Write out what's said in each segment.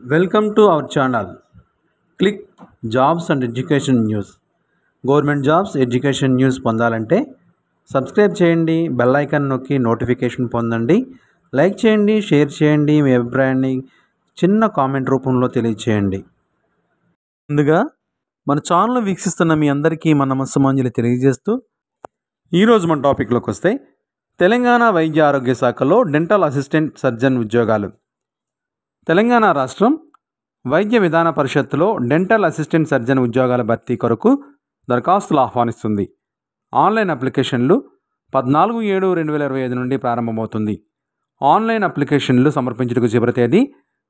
Welcome to our channel. Click Jobs and Education News. Government jobs education news పొందాలంటే subscribe చేయండి, bell icon నొక్కి notification పొందండి, like చేయండి, share చేయండి, మీ అభిప్రాయాన్ని చిన్న కామెంట్ రూపంలో తెలియచేయండి. ముందుగా మన ఛానల్ వీక్షిస్తున్న మీ అందరికీ మన నమస్సుమాంజలి తెలియజేస్తూ ఈరోజు మన టాపిక్లోకి వస్తే తెలంగాణ వైద్య ఆరోగ్య శాఖలో డెంటల్ అసిస్టెంట్ సర్జన్ ఉద్యోగాలు. తెలంగాణ రాష్ట్రం వైద్య విధాన పరిషత్తులో డెంటల్ అసిస్టెంట్ సర్జన్ ఉద్యోగాల భర్తీ కొరకు దరఖాస్తులు ఆహ్వానిస్తుంది. ఆన్లైన్ అప్లికేషన్లు 14/7/2025 నుండి ప్రారంభమవుతుంది. ఆన్లైన్ అప్లికేషన్లు సమర్పించుటకు చివరి తేదీ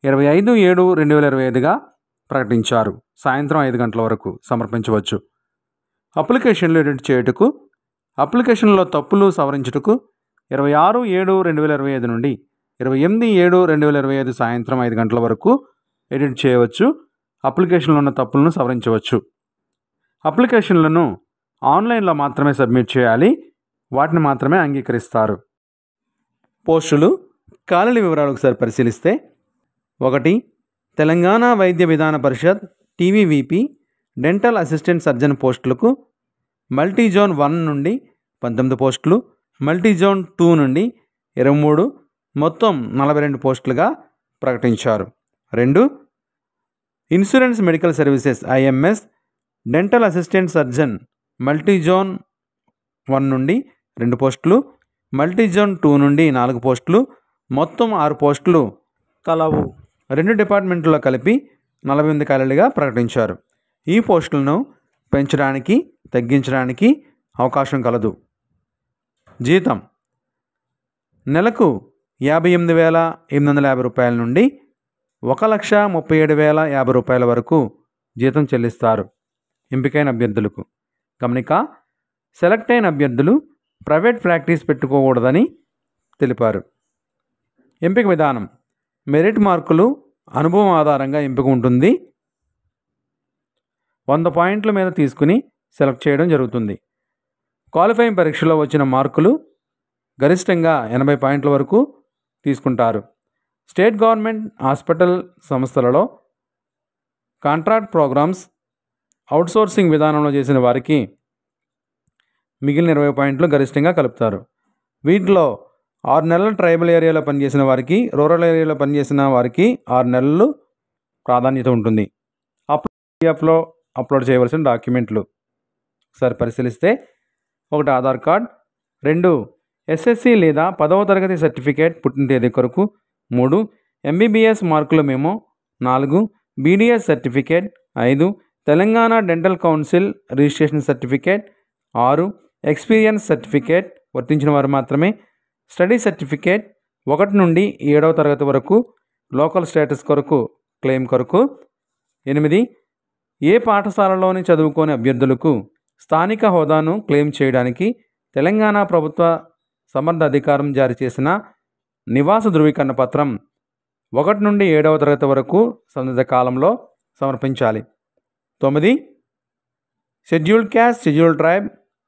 25/7/2025గా ప్రకటించారు. సాయంత్రం 5 గంటల వరకు సమర్పించవచ్చు. అప్లికేషన్లు ఎడిట్ చేయుటకు, అప్లికేషన్లో తప్పులు సవరించుటకు 26/7/2025 నుండి 28/7/2025 సాయంత్రం 5 గంటల వరకు ఎడిట్ చేయవచ్చు. అప్లికేషన్లో ఉన్న తప్పులను సవరించవచ్చు. అప్లికేషన్లను ఆన్లైన్లో మాత్రమే సబ్మిట్ చేయాలి. వాటిని మాత్రమే అంగీకరిస్తారు. పోస్టులు ఖాళీల వివరాలు ఒకసారి పరిశీలిస్తే 1. తెలంగాణ వైద్య విధాన పరిషత్ టీవీవీపీ డెంటల్ అసిస్టెంట్ సర్జన్ పోస్టులకు మల్టీజోన్ 1 నుండి 19 పోస్టులు, మల్టీజోన్ 2 నుండి 23, మొత్తం 42 పోస్టులుగా ప్రకటించారు. 2. Insurance medical services IMS dental assistant surgeon multizone 1 నుండి 2 పోస్టులు, మల్టీజోన్ 2 నుండి 4 పోస్టులు, మొత్తం 6 పోస్టులు కలవు. 2 డిపార్ట్మెంట్లో కలిపి 48 ఖాళీలుగా ప్రకటించారు. ఈ పోస్టులను పెంచడానికి, తగ్గించడానికి అవకాశం కలదు. జీతం నెలకు 58,850 రూపాయల నుండి 1,37,050 రూపాయల వరకు జీతం చెల్లిస్తారు ఎంపికైన అభ్యర్థులకు. గమనిక, సెలెక్ట్ అయిన అభ్యర్థులు ప్రైవేట్ ప్రాక్టీస్ పెట్టుకోకూడదని తెలిపారు. ఎంపిక విధానం మెరిట్ మార్కులు, అనుభవం ఆధారంగా ఎంపిక ఉంటుంది. 100 పాయింట్ల మీద తీసుకుని సెలెక్ట్ చేయడం జరుగుతుంది. క్వాలిఫైయింగ్ పరీక్షలో వచ్చిన మార్కులు గరిష్టంగా 80 పాయింట్ల వరకు తీసుకుంటారు. స్టేట్ గవర్నమెంట్ హాస్పిటల్ సంస్థలలో కాంట్రాక్ట్ ప్రోగ్రామ్స్, అవుట్సోర్సింగ్ విధానంలో చేసిన వారికి మిగిలిన 20 పాయింట్లు గరిష్టంగా కలుపుతారు. వీటిలో 6 నెలలు ట్రైబల్ ఏరియాలో పనిచేసిన వారికి, రూరల్ ఏరియాలో పనిచేసిన వారికి 6 నెలలు ప్రాధాన్యత ఉంటుంది. పీడిఎఫ్లో అప్లోడ్ చేయవలసిన డాక్యుమెంట్లు ఒకసారి పరిశీలిస్తే 1. ఆధార్ కార్డ్, 2. ఎస్ఎస్సి లేదా 10వ తరగతి సర్టిఫికేట్ పుట్టిన తేదీ కొరకు, 3. ఎంబీబీఎస్ మార్కుల memo, 4. BDS certificate, 5. Telangana dental council registration certificate, 6. Experience certificate వర్తించిన వారు మాత్రమే, స్టడీ సర్టిఫికేట్ 1 నుండి 7వ తరగతి వరకు లోకల్ స్టేటస్ కొరకు క్లెయిమ్ కొరకు, 8. ఏ పాఠశాలలోని చదువుకోని అభ్యర్థులకు స్థానిక హోదాను క్లెయిమ్ చేయడానికి తెలంగాణ ప్రభుత్వ సమర్థ అధికారం జారీ చేసిన నివాస ధృవీకరణ పత్రం 1 నుండి 7వ తరగతి వరకు సంబంధిత కాలంలో సమర్పించాలి. 9. Scheduled caste, scheduled tribe,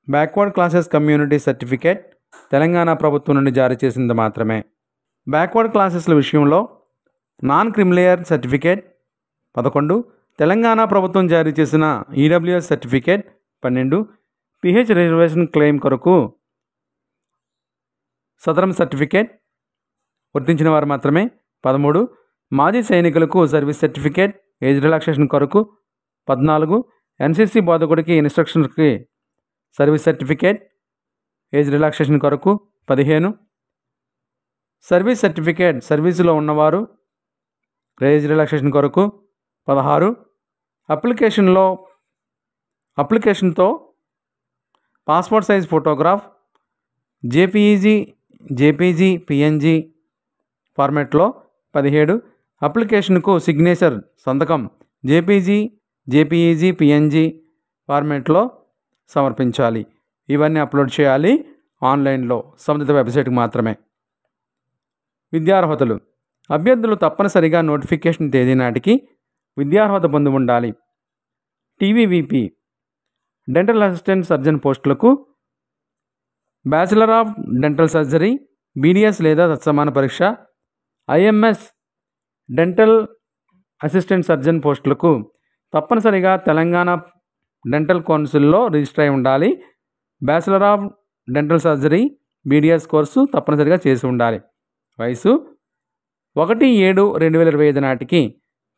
backward classes community certificate Telangana ప్రభుత్వం నుండి జారీ చేసింది మాత్రమే. బ్యాక్వర్డ్ క్లాసెస్ల విషయంలో నాన్ క్రిమిలేయర్ సర్టిఫికేట్ 11. తెలంగాణ ప్రభుత్వం జారీ చేసిన EWS certificate 12. PH reservation claim కొరకు సదరం సర్టిఫికేట్ వర్తించిన వారు మాత్రమే. 13. మాజీ సైనికులకు సర్వీస్ సర్టిఫికేట్ ఏజ్ రిలాక్సేషన్ కొరకు 14. ఎన్సీసీ బోధకుడికి ఇన్స్ట్రక్షన్కి సర్వీస్ సర్టిఫికేట్ ఏజ్ రిలాక్సేషన్ కొరకు 15. సర్వీస్ సర్టిఫికేట్ సర్వీసులో ఉన్నవారు ఏజ్ రిలాక్సేషన్ కొరకు 16. అప్లికేషన్తో passport size photograph JPG PNG ఫార్మాట్లో 17. అప్లికేషన్కు సిగ్నేచర్ సంతకం జేపీజీ పిఎన్జీ ఫార్మాట్లో సమర్పించాలి. ఇవన్నీ అప్లోడ్ చేయాలి ఆన్లైన్లో సంబంధిత వెబ్సైట్కి మాత్రమే. విద్యార్హతలు అభ్యర్థులు తప్పనిసరిగా నోటిఫికేషన్ తేదీ నాటికి విద్యార్హత పొంది ఉండాలి. టీవీవీపీ డెంటల్ అసిస్టెంట్ సర్జన్ పోస్టులకు bachelor of dental surgery, BDS లేదా తత్సమాన పరీక్ష, ఐఎంఎస్ డెంటల్ అసిస్టెంట్ సర్జన్ పోస్టులకు తప్పనిసరిగా తెలంగాణ డెంటల్ కౌన్సిల్లో రిజిస్టర్ అయి ఉండాలి. Bachelor of dental surgery BDS course తప్పనిసరిగా చేసి ఉండాలి. వయసు 1/7/2025 నాటికి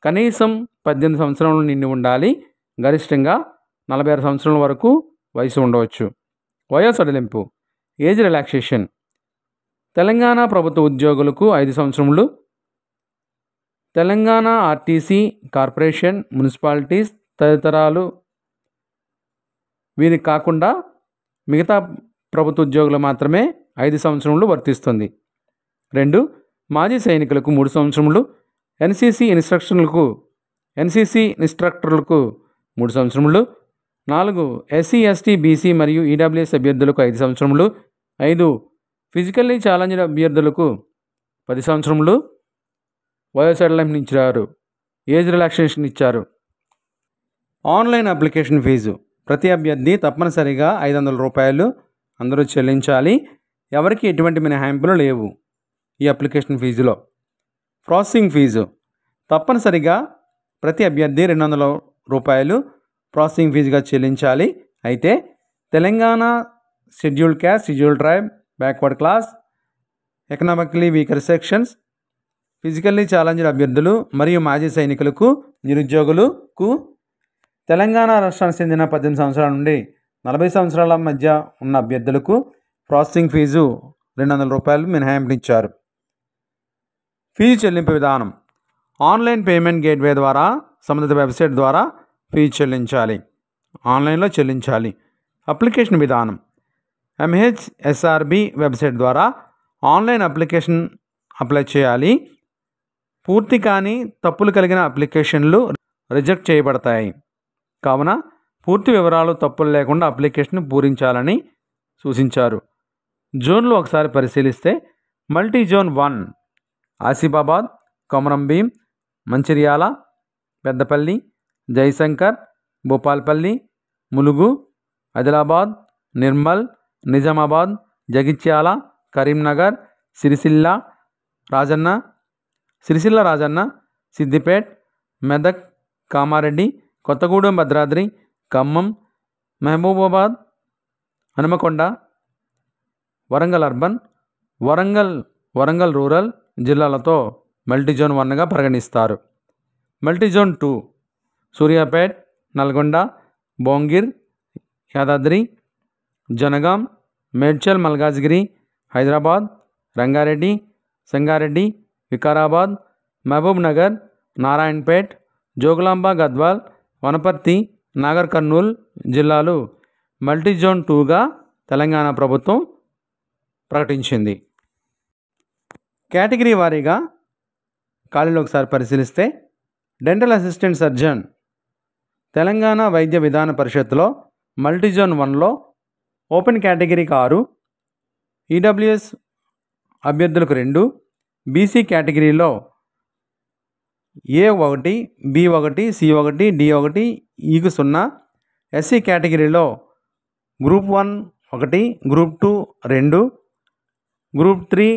కనీసం 18 సంవత్సరాలు నిండి ఉండాలి. గరిష్టంగా 46 సంవత్సరాల వరకు వయసు ఉండవచ్చు. వయో సడలింపు ఏజ్ రిలాక్సేషన్ తెలంగాణ ప్రభుత్వ ఉద్యోగులకు 5 సంవత్సరములు, తెలంగాణ RTC, కార్పొరేషన్, మున్సిపాలిటీస్ తదితరాలు వీరికి కాకుండా మిగతా ప్రభుత్వ ఉద్యోగులు మాత్రమే 5 సంవత్సరములు వర్తిస్తుంది. 2 మాజీ సైనికులకు 3 సంవత్సరములు, NCC ఇన్స్ట్రక్టర్లకు 3 సంవత్సరములు. 4 SC, ST, BC మరియు EWS అభ్యర్థులకు 5 సంవత్సరములు. 5 ఫిజికల్లీ ఛాలెంజ్డ్ అభ్యర్థులకు 10 సంవత్సరములు వయోసడలింపు ఇచ్చారు. ఏజ్ రిలాక్సేషన్ ఇచ్చారు. ఆన్లైన్ అప్లికేషన్ ఫీజు ప్రతి అభ్యర్థి తప్పనిసరిగా 500 రూపాయలు అందరూ చెల్లించాలి. ఎవరికి ఎటువంటి మినహాయింపులు లేవు ఈ అప్లికేషన్ ఫీజులో. ప్రాసెసింగ్ ఫీజు తప్పనిసరిగా ప్రతి అభ్యర్థి 200 రూపాయలు ప్రాసెసింగ్ ఫీజుగా చెల్లించాలి. అయితే Telangana scheduled caste, scheduled tribe, backward class, economically weaker sections, physically challenged అభ్యర్థులు మరియు మాజీ సైనికులకు, నిరుద్యోగులకు, తెలంగాణ రాష్ట్రానికి చెందిన 18 సంవత్సరాల నుండి 40 సంవత్సరాల మధ్య ఉన్న అభ్యర్థులకు ప్రాసెసింగ్ ఫీజు 200 రూపాయలు మినహాయింపునిచ్చారు. ఫీజు చెల్లింపు విధానం ఆన్లైన్ పేమెంట్ గేట్వే ద్వారా సంబంధిత వెబ్సైట్ ద్వారా ఫీజు చెల్లించాలి. ఆన్లైన్లో చెల్లించాలి. అప్లికేషన్ విధానం MHSRB వెబ్సైట్ ద్వారా ఆన్లైన్ అప్లికేషన్ అప్లై చేయాలి. పూర్తి కానీ తప్పులు కలిగిన అప్లికేషన్లు రిజెక్ట్ చేయబడతాయి. కావున పూర్తి వివరాలు తప్పులు లేకుండా అప్లికేషన్ పూరించాలని సూచించారు. జోన్లు ఒకసారి పరిశీలిస్తే multi zone 1 Asifabad, Komaram Bheem, Mancherial, Peddapalli, Jayashankar, Bhupalpally, Mulugu, Adilabad, Nirmal, Nizamabad, Jagtial, Karimnagar, Sircilla Rajanna, Siddipet, Medak, Kamareddy, Kothagudem, Bhadradri, Khammam, Mahabubabad, Hanamkonda, Warangal urban, Warangal rural జిల్లాలతో మల్టీజోన్ 1గా పరిగణిస్తారు. Multi zone 2 Suryapet, Nalgonda, Bhongir, Yadadri, Jangaon, Medchal, Malkajgiri, Hyderabad, Rangareddy, Sangareddy, Vikarabad, Mahabubnagar, Narayanpet, Jogulamba, Gadwal, Wanaparthy, Nagarkurnool జిల్లాలు మల్టీజోన్ 2గా తెలంగాణ ప్రభుత్వం ప్రకటించింది. కేటగిరీ వారీగా ఖాళీలు ఒకసారి పరిశీలిస్తే డెంటల్ అసిస్టెంట్ సర్జన్ తెలంగాణ వైద్య విధాన పరిషత్తులో మల్టీజోన్ 1లో ఓపెన్ కేటగిరీకి 6, EWS అభ్యర్థులకు 2, BC కేటగిరీలో A1, B1, C1, D1, Eకు 0, SC కేటగిరీలో గ్రూప్ 1 1, గ్రూప్ 2 2, గ్రూప్ 3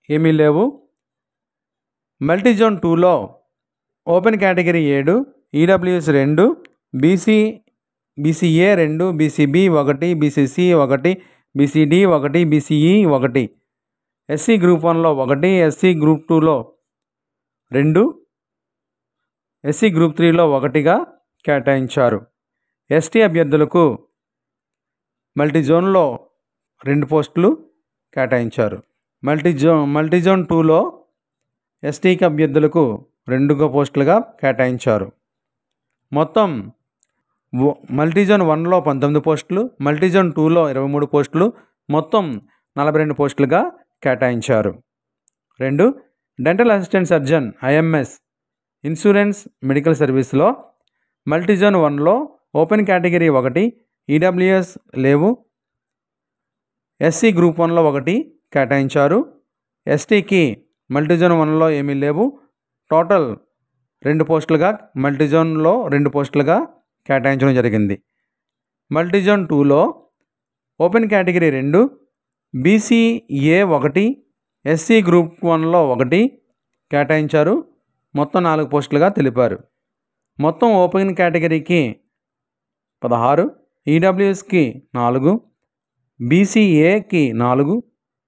ఏమీ లేవు. మల్టీజోన్ 2లో open category 7, EWS 2, BCA 2, BCB 1, BCC 1, BCD 1, BCE 1, SC group 1లో 1, SC గ్రూప్ 2లో 2, SC గ్రూప్ 3లో 1గా కేటాయించారు. ST అభ్యర్థులకు మల్టీజోన్లో 2 పోస్టులు కేటాయించారు. మల్టీజోన్ 2లో STకి అభ్యర్థులకు 2 పోస్టులుగా కేటాయించారు. మొత్తం మల్టీజోన్ 1లో 19 పోస్టులు, మల్టీజోన్ 2లో 23 పోస్టులు, మొత్తం 42 పోస్టులుగా కేటాయించారు. 2 dental assistant surgeon IMS insurance medical సర్వీస్లో మల్టీజోన్ 1లో ఓపెన్ కేటగిరీ 1, EWS లేవు. SC గ్రూప్ 1లో 1 కేటాయించారు. STకి మల్టీజోన్ 1లో ఏమీ లేవు. టోటల్ 2 పోస్టులుగా మల్టీజోన్లో 2 పోస్టులుగా కేటాయించడం జరిగింది. మల్టీజోన్ 2లో open category 2, BCA 1, SC group 1లో 1 కేటాయించారు. మొత్తం 4 పోస్టులుగా తెలిపారు. మొత్తం ఓపెన్ కేటగిరీకి 16, ఈడబ్ల్యూఎస్కి 4, బీసీఏకి 4,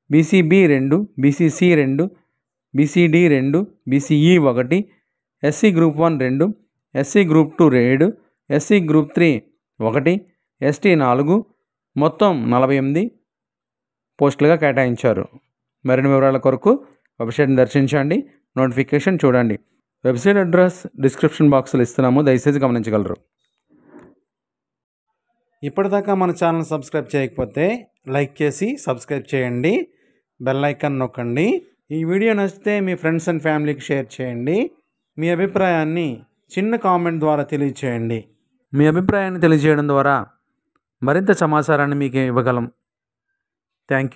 బీసీబీ 2, బీసీసీ 2, బీసీడీ 2, బీసీఈ 1, SC group 1 2, SC group 2 7, SC group 3 1, ST 4, మొత్తం 48 పోస్టులుగా కేటాయించారు. మరిన్ని వివరాల కొరకు వెబ్సైట్ని దర్శించండి, నోటిఫికేషన్ చూడండి. వెబ్సైట్ అడ్రస్ డిస్క్రిప్షన్ బాక్స్లో ఇస్తున్నాము, దయచేసి గమనించగలరు. ఇప్పటిదాకా మన ఛానల్ సబ్స్క్రైబ్ చేయకపోతే లైక్ చేసి సబ్స్క్రైబ్ చేయండి, బెల్ ఐకాన్ నొక్కండి. ఈ వీడియో నచ్చితే మీ ఫ్రెండ్స్ అండ్ ఫ్యామిలీకి షేర్ చేయండి. మీ అభిప్రాయాన్ని చిన్న కామెంట్ ద్వారా తెలియచేయండి. మీ అభిప్రాయాన్ని తెలియజేయడం ద్వారా మరింత సమాచారాన్ని మీకు ఇవ్వగలం. Thank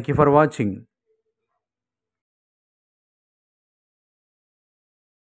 you for watching.